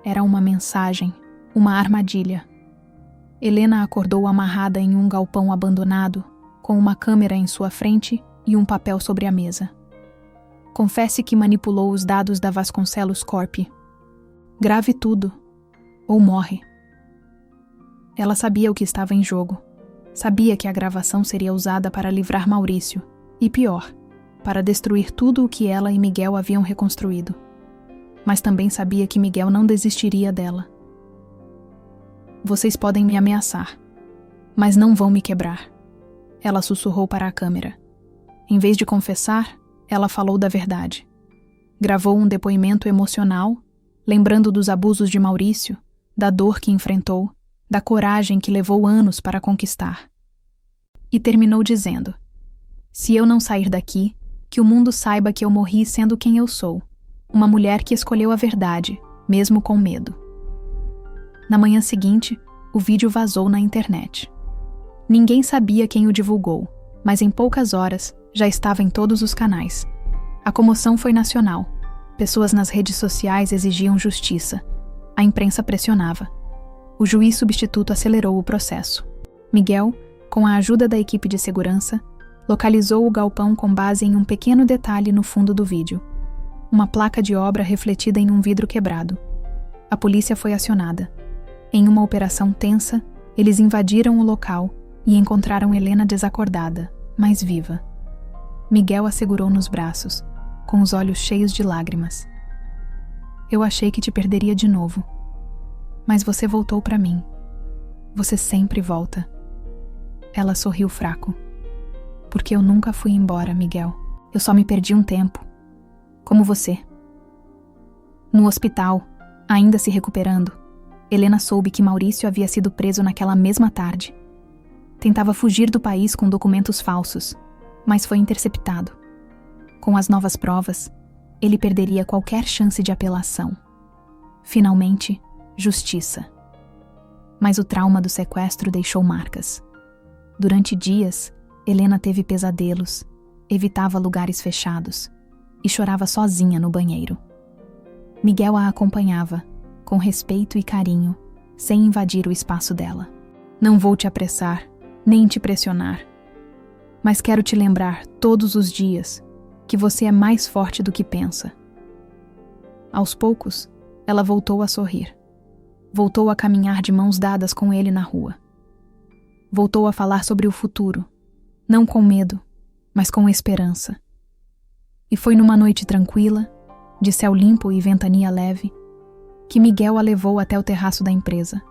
A: Era uma mensagem, uma armadilha. Helena acordou amarrada em um galpão abandonado, com uma câmera em sua frente e um papel sobre a mesa. Confesse que manipulou os dados da Vasconcelos Corp. Grave tudo, ou morre. Ela sabia o que estava em jogo. Sabia que a gravação seria usada para livrar Maurício, e pior, para destruir tudo o que ela e Miguel haviam reconstruído. Mas também sabia que Miguel não desistiria dela. Vocês podem me ameaçar, mas não vão me quebrar. Ela sussurrou para a câmera. Em vez de confessar, ela falou da verdade. Gravou um depoimento emocional, lembrando dos abusos de Maurício, da dor que enfrentou, da coragem que levou anos para conquistar. E terminou dizendo: se eu não sair daqui, que o mundo saiba que eu morri sendo quem eu sou, uma mulher que escolheu a verdade, mesmo com medo. Na manhã seguinte, o vídeo vazou na internet. Ninguém sabia quem o divulgou, mas em poucas horas já estava em todos os canais. A comoção foi nacional. Pessoas nas redes sociais exigiam justiça. A imprensa pressionava. O juiz substituto acelerou o processo. Miguel, com a ajuda da equipe de segurança, localizou o galpão com base em um pequeno detalhe no fundo do vídeo. Uma placa de obra refletida em um vidro quebrado. A polícia foi acionada. Em uma operação tensa, eles invadiram o local e encontraram Helena desacordada, mas viva. Miguel a segurou nos braços, com os olhos cheios de lágrimas. Eu achei que te perderia de novo. Mas você voltou para mim. Você sempre volta. Ela sorriu fraco. Porque eu nunca fui embora, Miguel. Eu só me perdi um tempo. Como você. No hospital, ainda se recuperando, Helena soube que Maurício havia sido preso naquela mesma tarde. Tentava fugir do país com documentos falsos, mas foi interceptado. Com as novas provas, ele perderia qualquer chance de apelação. Finalmente, justiça. Mas o trauma do sequestro deixou marcas. Durante dias, Helena teve pesadelos, evitava lugares fechados e chorava sozinha no banheiro. Miguel a acompanhava, com respeito e carinho, sem invadir o espaço dela. Não vou te apressar, nem te pressionar, mas quero te lembrar todos os dias que você é mais forte do que pensa. Aos poucos, ela voltou a sorrir. Voltou a caminhar de mãos dadas com ele na rua. Voltou a falar sobre o futuro, não com medo, mas com esperança. E foi numa noite tranquila, de céu limpo e ventania leve, que Miguel a levou até o terraço da empresa,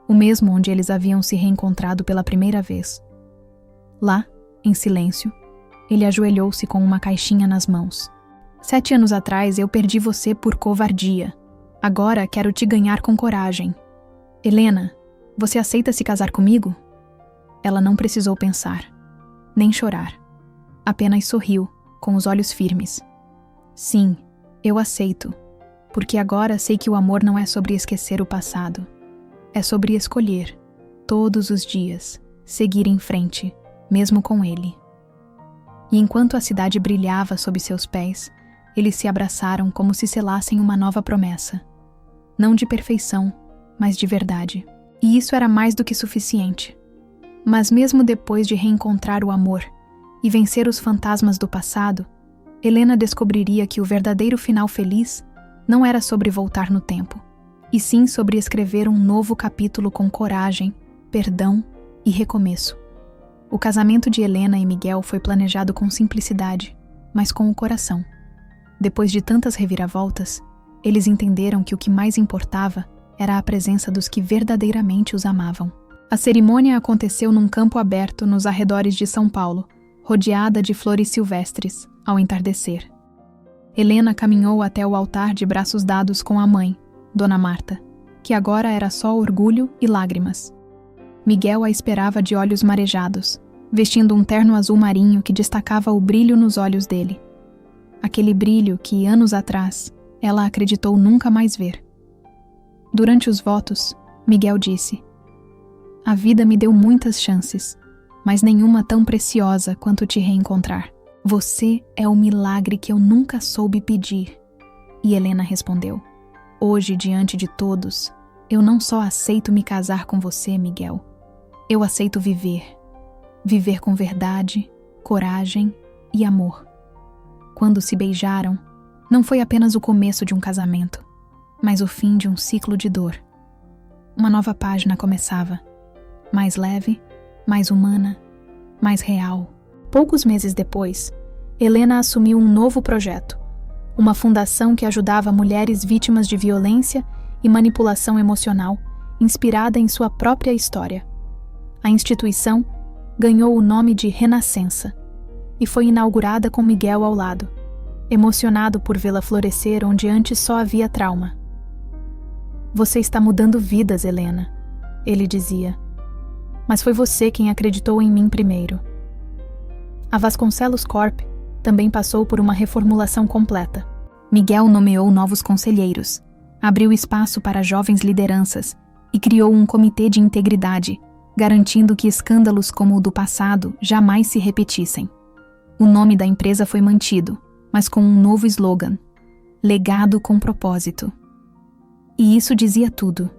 A: o mesmo onde eles haviam se reencontrado pela primeira vez. Lá, em silêncio, ele ajoelhou-se com uma caixinha nas mãos. 7 anos atrás eu perdi você por covardia. Agora quero te ganhar com coragem. Helena, você aceita se casar comigo? Ela não precisou pensar, nem chorar. Apenas sorriu, com os olhos firmes. Sim, eu aceito, porque agora sei que o amor não é sobre esquecer o passado. É sobre escolher, todos os dias, seguir em frente, mesmo com ele. E enquanto a cidade brilhava sob seus pés, eles se abraçaram como se selassem uma nova promessa. Não de perfeição, mas de verdade. E isso era mais do que suficiente. Mas mesmo depois de reencontrar o amor e vencer os fantasmas do passado, Helena descobriria que o verdadeiro final feliz não era sobre voltar no tempo, e sim sobre escrever um novo capítulo com coragem, perdão e recomeço. O casamento de Helena e Miguel foi planejado com simplicidade, mas com o coração. Depois de tantas reviravoltas, eles entenderam que o que mais importava era a presença dos que verdadeiramente os amavam. A cerimônia aconteceu num campo aberto nos arredores de São Paulo, rodeada de flores silvestres, ao entardecer. Helena caminhou até o altar de braços dados com a mãe, Dona Marta, que agora era só orgulho e lágrimas. Miguel a esperava de olhos marejados, vestindo um terno azul marinho que destacava o brilho nos olhos dele. Aquele brilho que, anos atrás, ela acreditou nunca mais ver. Durante os votos, Miguel disse: "A vida me deu muitas chances, mas nenhuma tão preciosa quanto te reencontrar. Você é o milagre que eu nunca soube pedir." E Helena respondeu: "Hoje, diante de todos, eu não só aceito me casar com você, Miguel. Eu aceito viver. Viver com verdade, coragem e amor." Quando se beijaram, não foi apenas o começo de um casamento, mas o fim de um ciclo de dor. Uma nova página começava, mais leve, mais humana, mais real. Poucos meses depois, Helena assumiu um novo projeto, uma fundação que ajudava mulheres vítimas de violência e manipulação emocional, inspirada em sua própria história. A instituição ganhou o nome de Renascença e foi inaugurada com Miguel ao lado, emocionado por vê-la florescer onde antes só havia trauma. "Você está mudando vidas, Helena", ele dizia. "Mas foi você quem acreditou em mim primeiro." A Vasconcelos Corp também passou por uma reformulação completa. Miguel nomeou novos conselheiros, abriu espaço para jovens lideranças e criou um comitê de integridade, garantindo que escândalos como o do passado jamais se repetissem. O nome da empresa foi mantido, mas com um novo slogan: Legado com propósito. E isso dizia tudo.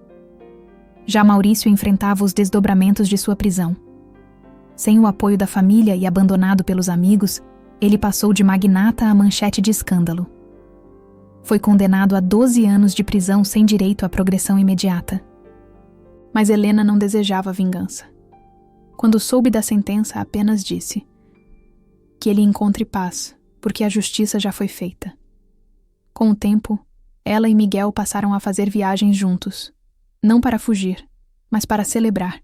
A: Já Maurício enfrentava os desdobramentos de sua prisão. Sem o apoio da família e abandonado pelos amigos, ele passou de magnata a manchete de escândalo. Foi condenado a 12 anos de prisão sem direito à progressão imediata. Mas Helena não desejava vingança. Quando soube da sentença, apenas disse que ele encontre paz, porque a justiça já foi feita. Com o tempo, ela e Miguel passaram a fazer viagens juntos, não para fugir, mas para celebrar.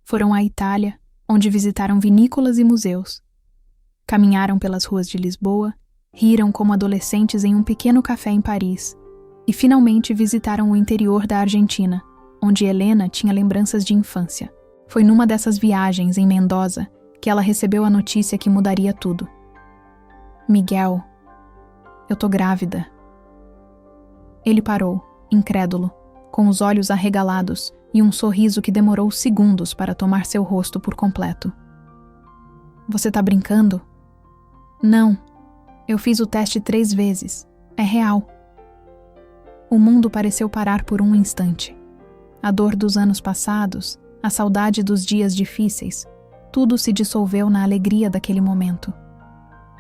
A: Foram à Itália, onde visitaram vinícolas e museus. Caminharam pelas ruas de Lisboa, riram como adolescentes em um pequeno café em Paris e finalmente visitaram o interior da Argentina, onde Helena tinha lembranças de infância. Foi numa dessas viagens, em Mendoza, que ela recebeu a notícia que mudaria tudo. Miguel, eu tô grávida. Ele parou, incrédulo, com os olhos arregalados e um sorriso que demorou segundos para tomar seu rosto por completo. Você tá brincando? Não. Eu fiz o teste 3 vezes. É real. O mundo pareceu parar por um instante. A dor dos anos passados, a saudade dos dias difíceis, tudo se dissolveu na alegria daquele momento.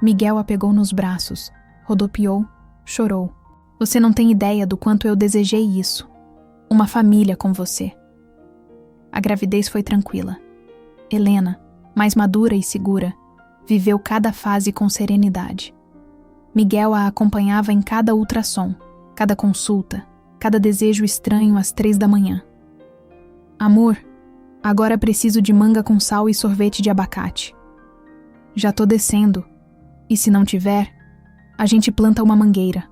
A: Miguel a pegou nos braços, rodopiou, chorou. Você não tem ideia do quanto eu desejei isso. Uma família com você. A gravidez foi tranquila. Helena, mais madura e segura, viveu cada fase com serenidade. Miguel a acompanhava em cada ultrassom, cada consulta, cada desejo estranho às 3 da manhã. Amor, agora preciso de manga com sal e sorvete de abacate. Já tô descendo. E se não tiver, a gente planta uma mangueira.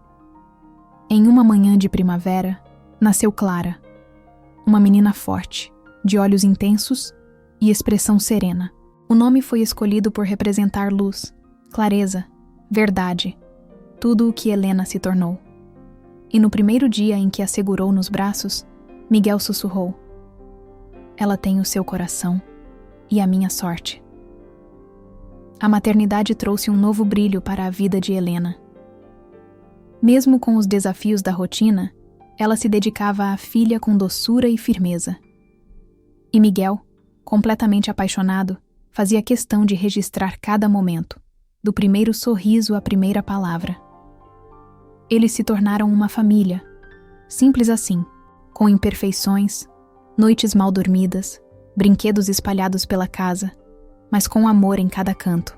A: Em uma manhã de primavera, nasceu Clara, uma menina forte, de olhos intensos e expressão serena. O nome foi escolhido por representar luz, clareza, verdade, tudo o que Helena se tornou. E no primeiro dia em que a segurou nos braços, Miguel sussurrou: ela tem o seu coração e a minha sorte. A maternidade trouxe um novo brilho para a vida de Helena. Mesmo com os desafios da rotina, ela se dedicava à filha com doçura e firmeza. E Miguel, completamente apaixonado, fazia questão de registrar cada momento, do primeiro sorriso à primeira palavra. Eles se tornaram uma família, simples assim, com imperfeições, noites mal dormidas, brinquedos espalhados pela casa, mas com amor em cada canto.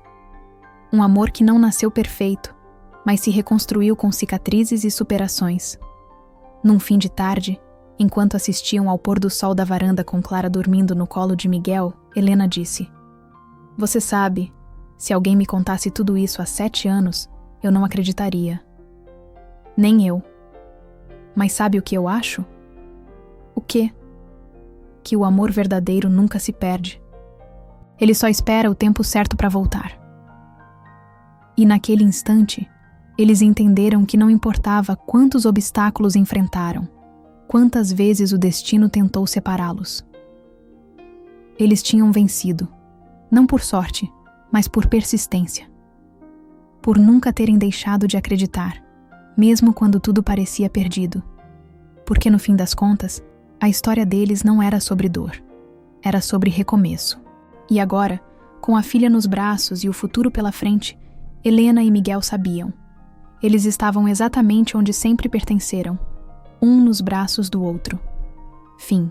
A: Um amor que não nasceu perfeito, mas se reconstruiu com cicatrizes e superações. Num fim de tarde, enquanto assistiam ao pôr do sol da varanda com Clara dormindo no colo de Miguel, Helena disse: você sabe, se alguém me contasse tudo isso há 7 anos, eu não acreditaria. Nem eu. Mas sabe o que eu acho? O quê? Que o amor verdadeiro nunca se perde. Ele só espera o tempo certo para voltar. E naquele instante, eles entenderam que não importava quantos obstáculos enfrentaram, quantas vezes o destino tentou separá-los. Eles tinham vencido, não por sorte, mas por persistência. Por nunca terem deixado de acreditar, mesmo quando tudo parecia perdido. Porque no fim das contas, a história deles não era sobre dor, era sobre recomeço. E agora, com a filha nos braços e o futuro pela frente, Helena e Miguel sabiam. Eles estavam exatamente onde sempre pertenceram, um nos braços do outro. Fim.